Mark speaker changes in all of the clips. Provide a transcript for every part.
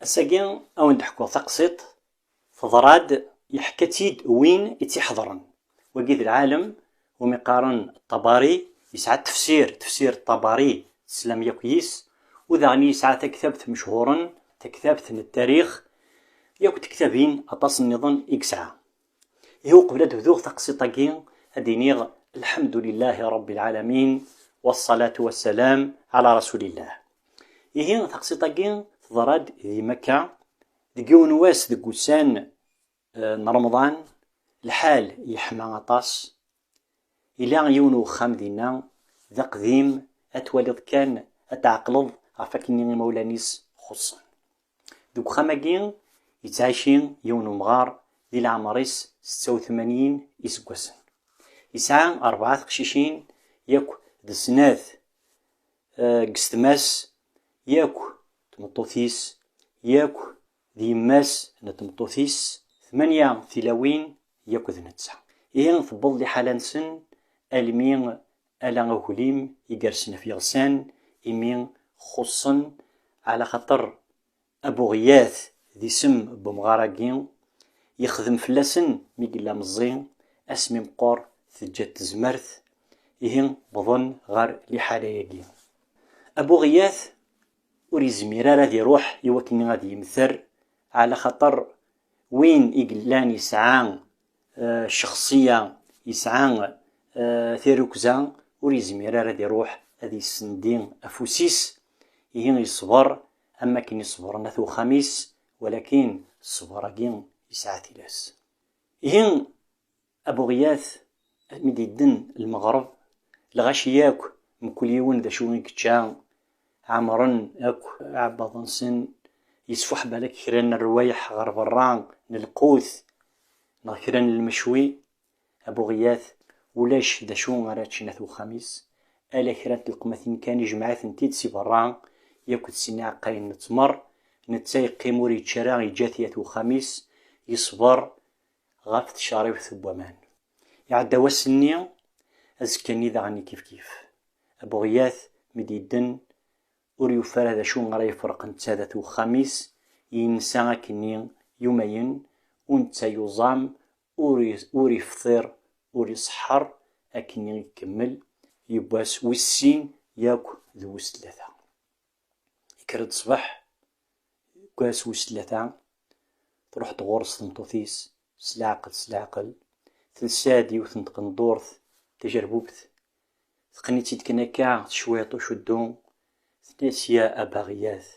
Speaker 1: الساقين او نضحكو تقسيط فضراد يحكى وين يتحضرن وقيد العالم ومقارن الطباري يسعى تفسير الطباري السلامية كويس، وذا غني يسعى تكتبت مشهورا تكتبت التاريخ ياك تكتبين أطاس النظام إكسعى يهو قبل ذوق تقسيطاكين هدينيغ الحمد لله رب العالمين والصلاة والسلام على رسول الله. يهين تقسيطاكين تضراد ذي مكة ديون واس دقوسان رمضان الحال يحمى عطاس إلا يونو خام دينا ذا قديم أتولد كان أتعقلض عفاكني مولانيس خصا دوك خاماكين يتعايشين يونو مغار ذي العمريس 86 إسكواسن يسعى 4 قشيشين ياكو ذا السناث قستماس ياكو تمطوثيس ياكو ذي ماس نتمطوثيس 8 تلاوين ياكو ذي نتسع إيه ثبض لي حالا سن ألمين ألا غوليم يقرسن في غسان إمين خصن على خطر أبو غياث ذي سم بمغاراكين يخدم فلاسن ميقلا مزين أسمي مقور ثجات زمرث إهن بظن غار لحالاياكين أبو غياث وريزميرا راه يروح يوكني غادي يمثر على خطر وين إقلان يسعى شخصية يسعى ثيروكزا وريزميرا راه يروح هذه السندين أفوسيس إهن يصبر أما كين يصبر نثو خميس ولكن الصبراكين يسعى ثلاث إهن أبو غياث مديدن المغرب لغاشياك مكل يون ذا شوين كتشان عمرن اكو عباضن سن يسفح بالك كران الروايح غرب الران للقوث نغكران المشوي أبو غياث ولاش ذا شون غراتش نثو خميس ألا كرات القمثين كان يجمع ثنتيد سي بران ياكو تسينا قاين نتمر نتسايقي موري تشارع يجاثية خميس يصبر غافت شاريو ثبومان يعدى وسني أزكاني ذا غني كيف أبو غياث مديدن وريو فرا شون غرا يفرق نتسادة وخميس ينسى كني يومين ونتا يوزام وري فطير وري صحر أكني يكمل يباس وسين ياكو ذوس 3 يكرد صباح كواس وس 3 تروح تغرس تنطوثيس سلاعقل تنسادي وتنطق ندورث تجربوبت ثقنيتي تكناكا شويطو شدون ثناس يا أبا غياث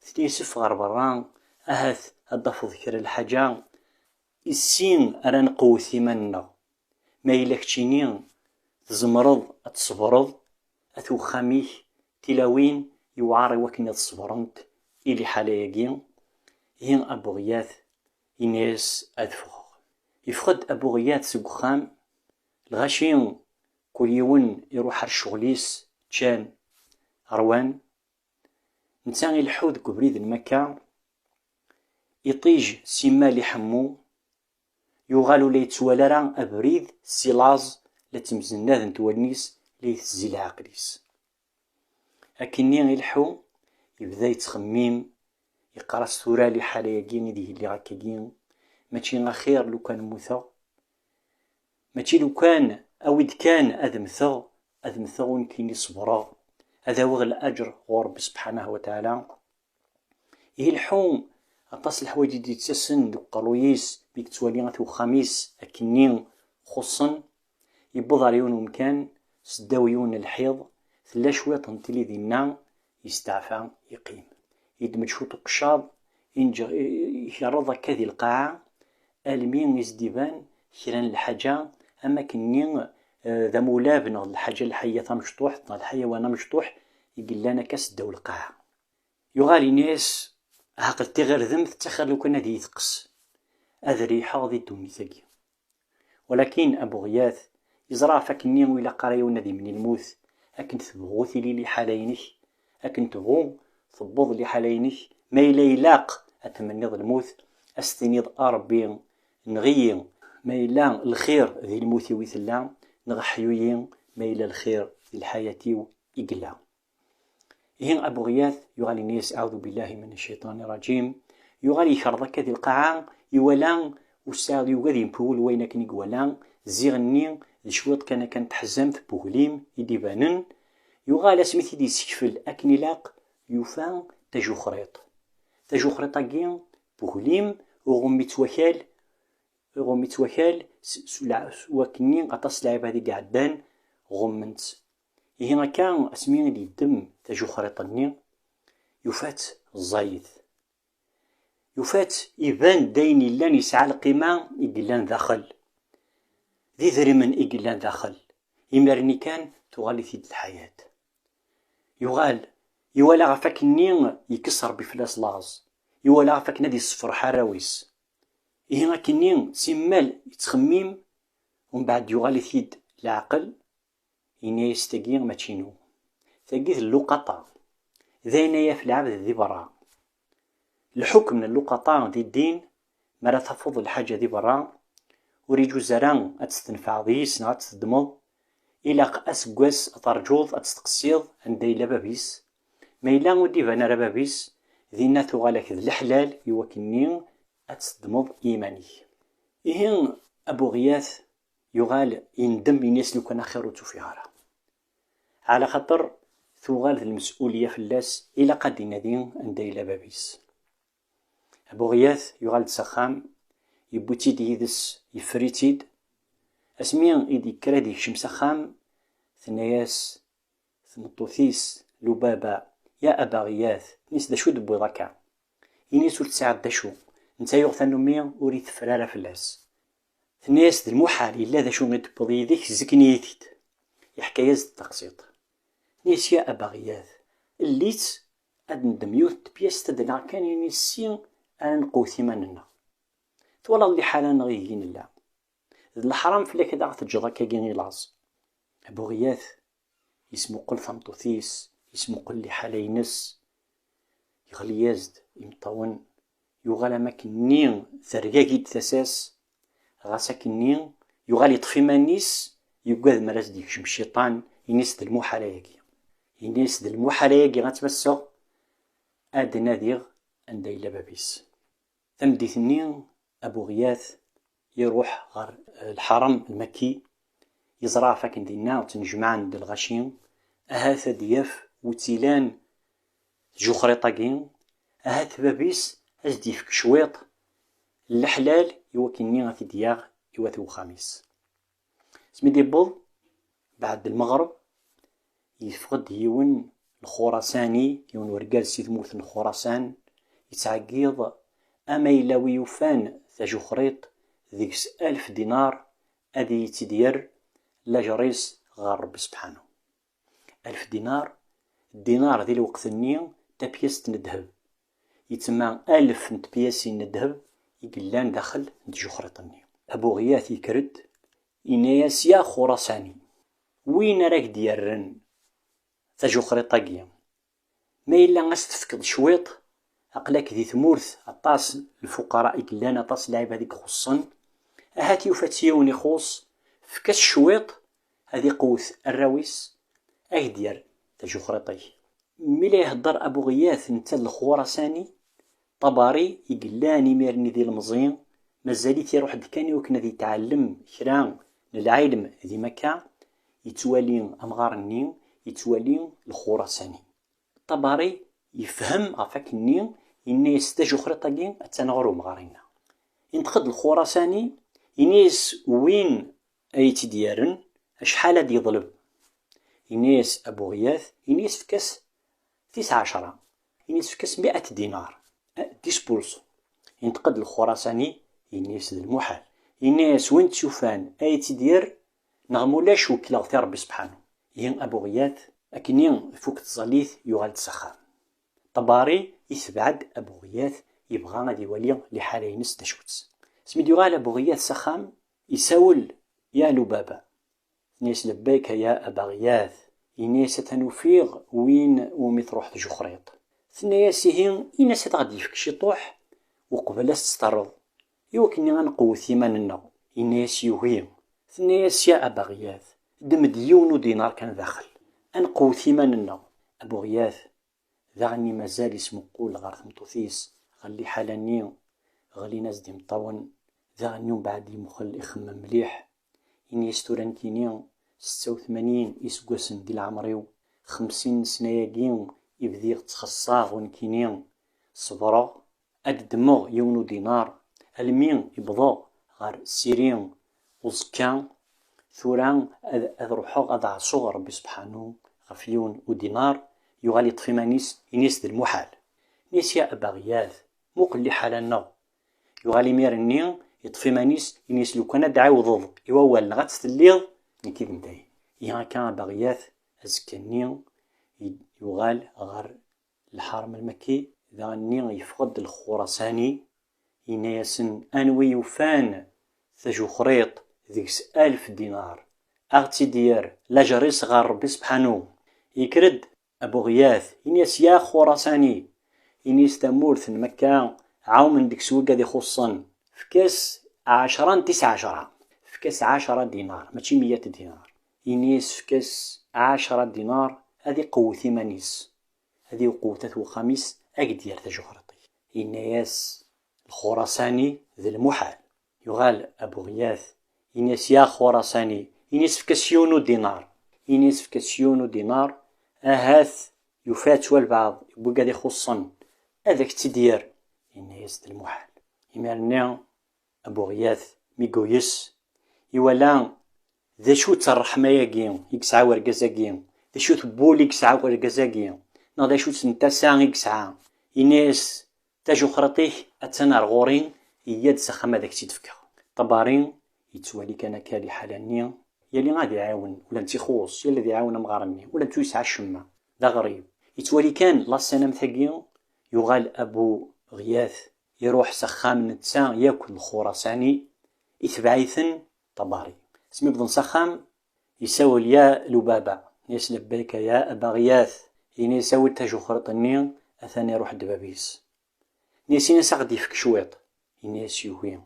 Speaker 1: ثنيسف غار بران أهث أضافو كرا الحاجة السين أران قوثي منا ما إلا كتشينين تزمرض أتصبرض أثو خاميه تلاوين يوعاري وكنا تصبرنت إلي حالاياكين هين أبو غياث إناس أدفغ يفقد أبو غياث سقخام الغاشين كل يوم يروح الشغليس تشان روان نتاغي الحوذ كبريد المكة يطيج سيما لحمو يغالو ليتسوالا راه أبريد سيلاز لتمزناد نتوالنيس ليتزي العقليس أكني الحو يبدا يتخميم يقرا السورة لحالاياكين ديه اللي غاكاكين ماشي غخير لو كان موثا ماشي لو كان أود كان أذمثا وين كيني صبرا هذا هو الأجر غرب سبحانه وتعالى يلحوم أطاس الحوايج دي تسسن دوك قالويس بيك توالي غاثو خميس أكنين خصن يبوض عليون ومكان سداويون الحيض ثلا شوية تنتلي دينا يستعفى يقيم يدمج شوطو قشاض يشرض كذي القاعة ألمين يزديبان كران الحاجة أما كنين ذا مولابن الحاجة الحية مشطوح الحيوان مشطوح يقول لنا كاس دو القاعة يغالي ناس عقل تغير ذمث تخر لو كان هذه يثقس هذا ريحة ذي الدوني ثقي ولكن أبو غياث يزرع فكنين ويلا قرايون ذي من الموت أكن تبغوثي لي حالينك أكن تبغو تبوض لي حالينك ما إلا يلاق أتمنى الموت أستنيض أربي نغيين ما إلا الخير ذي الموت ويثلا نغحيوين ما إلا الخير في الحياة يقلا إهين أبو غياث يغالي نيس أعوذ بالله من الشيطان الرجيم يغالي يشرضك هذه القاعة يولان وستاغ يغادي نبول وين كان يقولان زيغني شوط كان تحزمت بوغليم يديبانن يغال سميثي دي سكفل أكنيلاق يوفان تاجو خريط كين بوغليم وغمي توكال وكني غطاس لعب هذه قعدان غمنت هنا كان اسمين اللي الدم تاجو خريطني يفات الزايد يفات يبان داين اللان يسعى القيمة إقلان داخل ذي ذريمن إقلان داخل يمرني كان تغالي ثيد الحياة يوالا غفاك النين يكسر بفلاس لاز يوالا غفاك نادي الصفر حراويس هنا كنين سمال يتخميم ومن بعد يغالي ثيد العقل إني يستقير ماتشينو ثقيث اللقطة ذاينايا في العبد ذي برا الحكم من اللقطة دي الدين مرا تفض الحاجة ذي برا وريجو زران أتستنفع ذيس نغا تستدمض إلا أسقواس أترجوض أتستقسيض عندي لبابيس ما إلا ودي فانا ربابيس ذينا ثغالك ذي الحلال يوكنين أتستدمض إيماني إهين أبو غياث يغال يندم يناس لو كان خير وتوفيهارا على خاطر ثغال المسؤولية في اللاس إلا قد ينادين عندي لبابيس أبو غياث يغال تسخام يبوتيد يدس يفريتيد اسمين إيدي كرادي شمس خام ثنياس ثمطوثيس لبابا يا أبا غياث نيس داشو دبو ضكا ينيسو تساعد داشو نتا يغثنو ميا وريث فرارة فلاس ثنياس المحال إلا داشو ندبو ذيك زكنيتيد يحكاياز التقسيط نيس يا أبا غياث الليت أد ندميوث تبياس تدنا كان ينيسين أنا نقو ثماننا تولا اللي حالا غيهين الله الحرام فلاك دا غتجد هكا كيني لاز أبو غياث يسمو قل ثمطوثيس يسمو قل لي حالينس يغلي يزد يمطون يغالى ماكنين ثرقاكيد ثساس غاسا كنين يغالي يطفي مانيس يقاذ مراس ديك شم الشيطان ينيس د المحالاياكي ينيس د المحالاياكي غتمسو اد ناديغ عند إلا بابيس ثمديثنين أبو غياث يروح غير الحرم المكي يزرع فاكن دينا وتنجمعان د الغاشين أهاث دياف وتيلان جوخريطاكين أهاث بابيس أزديفك شويط الحلال يوكني غاثي دياغ يواثو خميس سميدي بوض بعد المغرب يفقد يون الخراساني يون ورقال سيد موث الخراسان يتعقيض أما إلا ويوفان ثاجو خريط ذيك 1000 دينار أدي يتدير لاجريس غار ربي سبحانه 1000 دينار الدينار ذي الوقت النية تبياس ندهب يتسمى 1000 بياس ندهب يقلان داخل نتجو خريط النية أبو غياث يكرد إناياس يا خراساني وين راك ديارن ثاجو خريطاكيا ما إلا غاس تفقد شويط أقلاك ذي ثمورث أطاس الفقراء يقلان أطاس لعب هذيك خصن أهاتي وفاتيوني خوص فكاس شويط هذي قوث الراويس أهدير تاجو خريطي ملي يهدر أبو غياث نتا الخراساني طباري يقلاني ميرني ذي المزين مازاليت يروح دكاني وكنا ذي يتعلم كران للعلم ذي مكة يتوالين أمغار النين يتوالين الخراساني طباري يفهم غفاك النين إني يستاجو خريطاكين أتنغرو مغارينا ينتخد الخراساني ينيس وين أيتي ديارن أشحال هاد يظلم ينيس أبو غياث ينيس فكاس 19 ينيس فكاس 100 دينار 10%. ينتقد الخراساني ينيس المحال ينيس وين تشوفان أيتي دير نغمولاش وكلا في ربي سبحانه ين أبو غياث أكنين فوق الزليث يغال تسخان طباري يثبعد أبو غياث يبغى غادي يولي لحالينس تشوتس سميت يغال أبو غياث سخام يساول يا لبابا نيس لبيك يا أبا غياث ينيس تنوفيغ وين ومي تروح تجو خريط ثنياسيهين يناس غادي يفك شي طوح وقبل تسترض يوكني غنقوي ثماننا يناس يوهيم ثنياس يا أبا غياث دمد 1 دينار كان داخل أنقوي ثماننا أبو غياث ذاغني مازال اسمو قول غار ثمطوثيس غالي حالاني غالي ناس دي مطاون ذاغني ومن بعد يمخل يخمم مليح إني ستورانكيني 86 إسكواسن ديال عمريو 50 سنة ياكين يبدي تخصاغ ونكيني صبرا أقدمو يونو دينار المين يبضو غار سيرين وزكان ثوران أذ روحو أذ عصو ربي سبحانه غفيون ودينار يغالي يطفي مانيس ينيس المحال نيس يا أبا غياث موقل لي حالنا يغالي ميرني يطفي مانيس ينيس لو كان دعاو يوال غات تليض نكيد نداي يا كان أبا غياث أزكني يغال غار الحرم المكي ذاني يفقد الخراساني ينايسن أنوي يوفان ثجو خريط ذيكس 1000 دينار أغتي ديار لاجريس غار ربي سبحانه يكرد أبو غياث ينيس يا خراساني ينيس تمورث مكة عاوم من ديك سويقا دي خصن فكاس 19 فكاس 10 دينار ماشي 100 دينار ينيس فكاس 10 دينار هذه قوة ثمانيس هذه قوة وخميس أقدير تجهرطي ينيس الخراساني ذي المحال يغال أبو غياث ينيس يا خراساني ينيس فكاسيونو دينار ينيس فكاسيونو دينار أهاث يفات والبعض يبقى قاعد يخصن هذاك تدير ينيس ذي المحال يمالنا أبو غياث ميقويس يولان ذا شو ترحمة ياكين يكسع ورقزاكين ذا شو تبولي يكسع ورقزاكين ذا شو تنتسع يكسع ينيس تاجو خرطيه أتنار غورين يد سخمة ذاك تدفكا طبارين يتوالي كان كالي حالانيا يلي غادي يعاون ولا نتي خوص يلي يعاون مغارني ولا نتو يسعى الشمة ذا غريب يتوالي كان لا سنة مثاقيا يغال أبو غياث يروح سخام نتسا ياكل الخراساني يتبعيثن طباري سمي بضن سخام يساول يا لبابا يس لبيك يا أبا غياث يني يساول تاجو خرطني أثاني روح دبابيس نيسينا ساغدي فيك شويط ينيس يوهي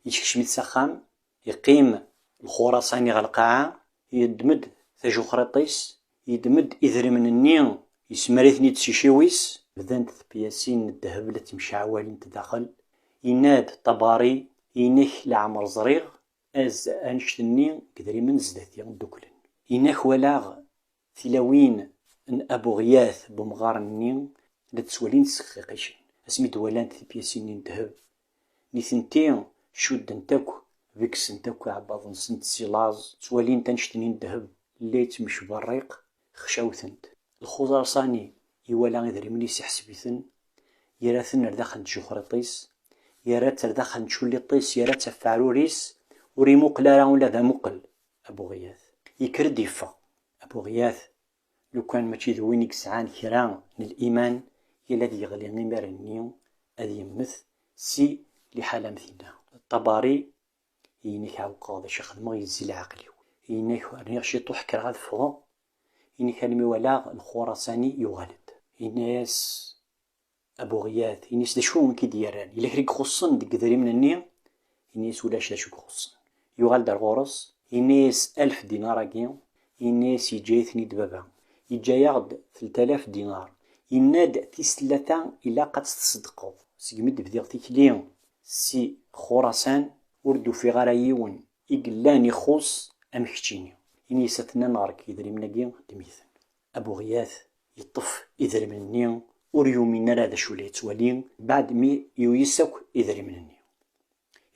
Speaker 1: يشكشميت سخام يقيم الخراساني غالقاعة يدمد تاجو خرطيس يدمد إذري من النين يسمريثني تسيشيويس بدانت بياسين الذهب التي مشعوالين تداخل يناد طباري ينك لعمر زريغ از انشتني كدري من زداتي دوكلن ينك ولاغ ثلاوين ان ابو غياث بمغار النين لتسولين تسخيقيشن اسمي دولان في بياسين الذهب نيثنتين شود نتاكو فيكس نتاكو عباض نسنت سيلاز تسولين تنشتني الذهب ليت مش بريق خشاوثنت الخضر صاني يوالا إذا ريمنيس يحسبيثن يراثن رداخل تجوخرطيس يرات رداخل تشوليطيس يرات تفعلوريس وريمو قلارا ولا ذا مقل أبو غياث يكرد يفا أبو غياث لو كان ماشي ذوين يكسعان كران للإيمان يلذي يغلي غيمار النيو أذي يمث سي لحالة مثينا الطباري ينيك عاو قاضي شخدمو يزيل عقليو ينيك ريغشي طوح كرغاد فغو ينيك الميولا الخراساني يغالد يناس أبو غياث يناس داشو من كي ديران إلا كريك خصن ديك ذري من النية يناس ولاش داشو خصن يغال دار غورس يناس 1000 دينار أكيا يناس يجايثني دبابا يجا ياخد 3000 دينار يناد تيسلتا إلا قد تصدقو سيقمد بديغ تيكليون سي خراسان وردو في غرايون إقلان يخص أمكتيني يناس أثنان نارك يدري من أكيا دميثن أبو غياث يطف إذري من النيو وريو من هذا شو اللي يتوالين بعد مي يويسك إذري من النيو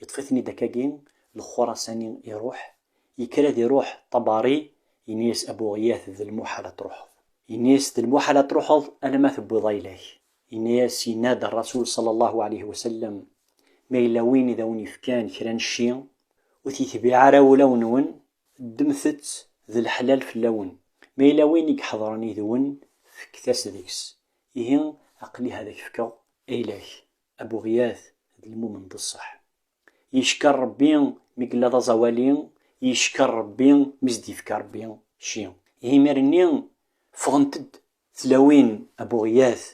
Speaker 1: يطفثني دكاكين الخراساني يروح يكرد يروح طباري ينيس أبو غياث ذي المحالة تروحض ينيس ذي المحالة تروحض أنا ما ثبو ضايله ينيس ينادى الرسول صلى الله عليه وسلم ما يلاوين إذا ونفكان كران الشيء وتيثبي عراو لون دمثت ذي الحلال في اللون ما يلاوين يحضرني ذون فكتاس ذيكس يهين عقلي هذاك فكا إله أبو غياث المؤمن بالصح يشكر ربي مقلا ذا زوالين يشكر ربي مزدي فكا ربي شي يهي مرنين فغنتد ثلاوين أبو غياث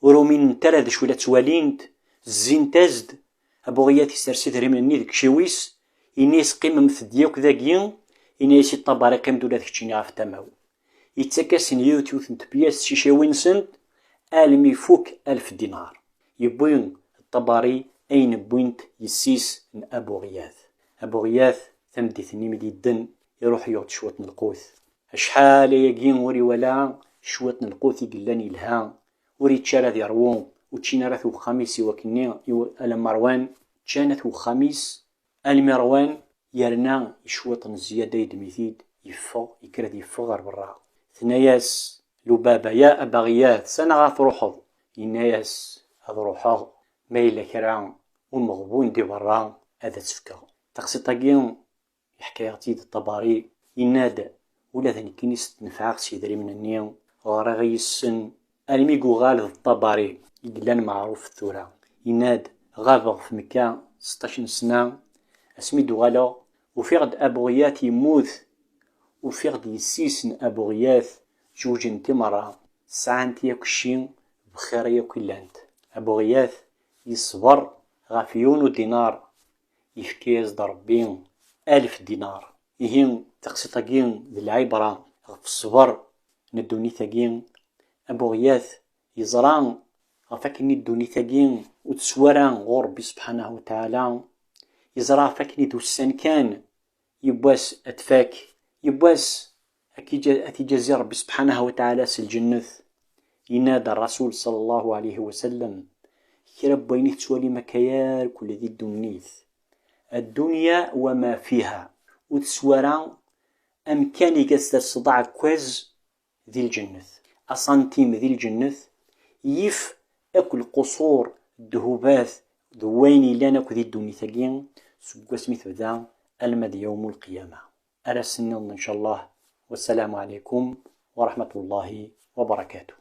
Speaker 1: ورومين تلاد شولا توالينت الزين تازد أبو غياث يسرسي ذري من ذيك شيويس ينيس قيمة مثل ديوك ذاكين ينيس يطباري قيمة ولا ذاك تشيني عاف تماو يتسكسن يوتيوب نتبياس شيشاوين سنت آلمي فوك 1000 دينار. يبوين الطبري أين بوينت يسيس من أبو غياث. أبو غياث ثمدي ثنيم دي الدن يروح يغط شوط من القوث. أشحال يجين وري ولا شوط من القوث يقلاني لها وري تشارة ذي روون وتشينا راثو خميس وكني ألا مروان تشانت وخميس المروان يرنا يشوط زيادة يدميثيد يفو يكرد يفغر برا ثناياس لبابا يا أبا غياث سنة غاث روحض يناياس هذا روحض ميلا كرام والمغبون دي برا هذا تفكر تقسيطاقين حكاياتي الطباري ينادى ولا ذني كنيس نفعق سيدري من النيو غرغي السن الميقو غالد الطباري يقلان معروف الثورة يناد غابغ في مكة 16 سنة اسميدو غالا وفيغد أبو غياث يموت وفيغد يسيسن أبو غياث جوج تمرة ساعنت ياكشين بخير ياكلانت أبو غياث يصبر غافيون دينار يفكيز ضربين 1000 دينار يهين تقسيطاقين ذي العبرة غف الصبر ندوني ثاقين أبو غياث يزران غفاكني الدوني ثاقين وتسوران غور ربي سبحانه وتعالى يزرا فاكني دوسان كان يبواس أتفاك يبواس أتي جزي ربي سبحانه وتعالى سالجنث ينادى الرسول صلى الله عليه وسلم كرب وينيه تسوالي مكيار كل ذي الدنيث الدنيا وما فيها وتسورا أمكاني قصد صداع كويز ذي الجنث أسانتيم ذي الجنث يف أكل قصور الدهوباث ذويني لانك ذي الدنيا ثقين سبق سميث ذا المد يوم القيامة. أرى السنين إن شاء الله. والسلام عليكم ورحمة الله وبركاته.